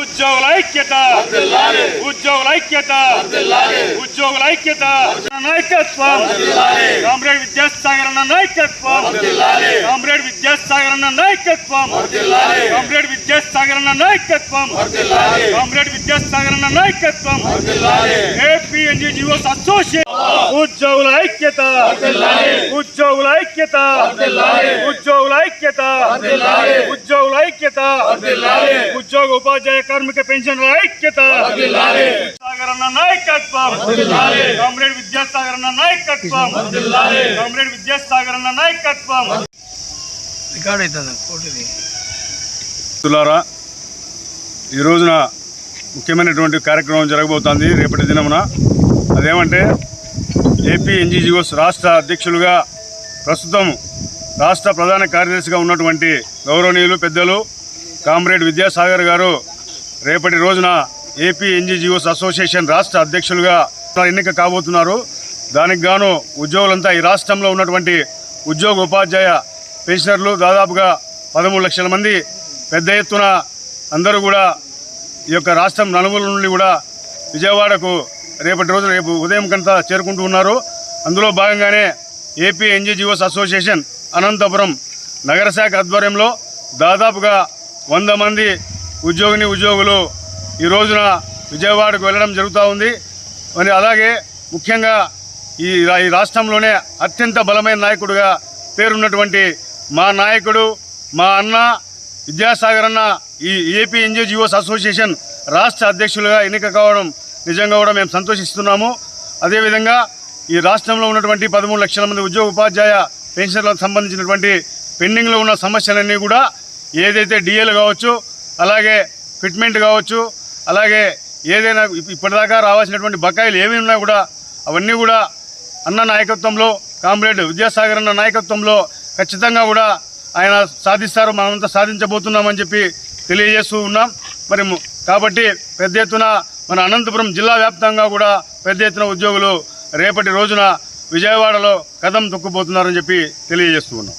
ఉద్యోగుల ఐక్యత ఉద్యోగుల ఐక్యత ఉద్యోగుల ఐక్యత నాయకత్వం కామ్రేడ్ విద్యాసాగర్ అన్న నాయకత్వం కామ్రేడ్ విద్యాసాగర్ అన్న నాయకత్వం కామ్రేడ్ విద్యాసాగర్ అన్న నాయకత్వం కామ్రేడ్ విద్యాసాగర్ అన్న నాయకత్వం ఏపీ ఎన్జీఓస్ అసోసియేషన్ ఉద్యోగుల ఐక్యత ఉద్యోగుల ఐక్యత ఉద్యోగుల ఐక్యత ఉద్యోగుల ఐక్యత ఉద్యోగ ఉపాధ్యాయ కార్మిక పెన్షన్ల ఐక్యత సాగర్ అన్న నాయకత్వం కామ్రేడ్ విద్యాసాగర్ అన్న నాయకత్వం కామ్రేడ్ విద్యాసాగర్ అన్న నాయకత్వం మిత్రులారా, ఈ రోజున ముఖ్యమైనటువంటి కార్యక్రమం జరగబోతోంది రేపటి దినమున. అదేమంటే ఏపీ ఎన్జీఓస్ రాష్ట్ర అధ్యక్షులుగా ప్రస్తుతం రాష్ట్ర ప్రధాన కార్యదర్శిగా ఉన్నటువంటి గౌరవనీయులు పెద్దలు కామ్రేడ్ విద్యాసాగర్ గారు రేపటి రోజున ఏపీ ఎన్జీఓస్ అసోసియేషన్ రాష్ట్ర అధ్యక్షులుగా ఎన్నిక కాబోతున్నారు. దానికి గాను ఉద్యోగులంతా ఈ రాష్ట్రంలో ఉన్నటువంటి ఉద్యోగ ఉపాధ్యాయ పెన్షనర్లు దాదాపుగా 13 లక్షల మంది పెద్ద ఎత్తున అందరూ కూడా ఈ యొక్క రాష్ట్రం నలుమూల నుండి కూడా విజయవాడకు రేపు ఉదయం కంతా చేరుకుంటూ ఉన్నారు. అందులో భాగంగానే ఏపీ ఎన్జీఓస్ అసోసియేషన్ అనంతపురం నగర శాఖ ఆధ్వర్యంలో దాదాపుగా 100 మంది ఉద్యోగులు ఈ రోజున విజయవాడకు వెళ్ళడం జరుగుతూ ఉంది. మరి అలాగే ముఖ్యంగా ఈ రాష్ట్రంలోనే అత్యంత బలమైన నాయకుడిగా పేరున్నటువంటి మా నాయకుడు మా అన్న విద్యాసాగర్ అన్న ఈ ఏపీ ఎన్జీఓస్ అసోసియేషన్ రాష్ట్ర అధ్యక్షులుగా ఎన్నిక కావడం నిజంగా కూడా మేము సంతోషిస్తున్నాము. అదేవిధంగా ఈ రాష్ట్రంలో ఉన్నటువంటి 13 లక్షల మంది ఉద్యోగ ఉపాధ్యాయ పెన్షన్లకు సంబంధించినటువంటి పెండింగ్లో ఉన్న సమస్యలన్నీ కూడా ఏదైతే డిఏలు కావచ్చు, అలాగే ఫిట్మెంట్ కావచ్చు, అలాగే ఏదైనా ఇప్పటిదాకా రావాల్సినటువంటి బకాయిలు ఏమి ఉన్నా కూడా అవన్నీ కూడా అన్న నాయకత్వంలో కామ్రేడ్ విద్యాసాగర్ అన్న నాయకత్వంలో ఖచ్చితంగా కూడా ఆయన సాధిస్తారు, మనమంతా సాధించబోతున్నామని చెప్పి తెలియజేస్తూ ఉన్నాం. మరి కాబట్టి పెద్ద ఎత్తున మన అనంతపురం జిల్లా వ్యాప్తంగా కూడా పెద్ద ఎత్తున ఉద్యోగులు రేపటి రోజున విజయవాడలో కదం తొక్కుపోతున్నారని చెప్పి తెలియజేస్తూ ఉన్నాం.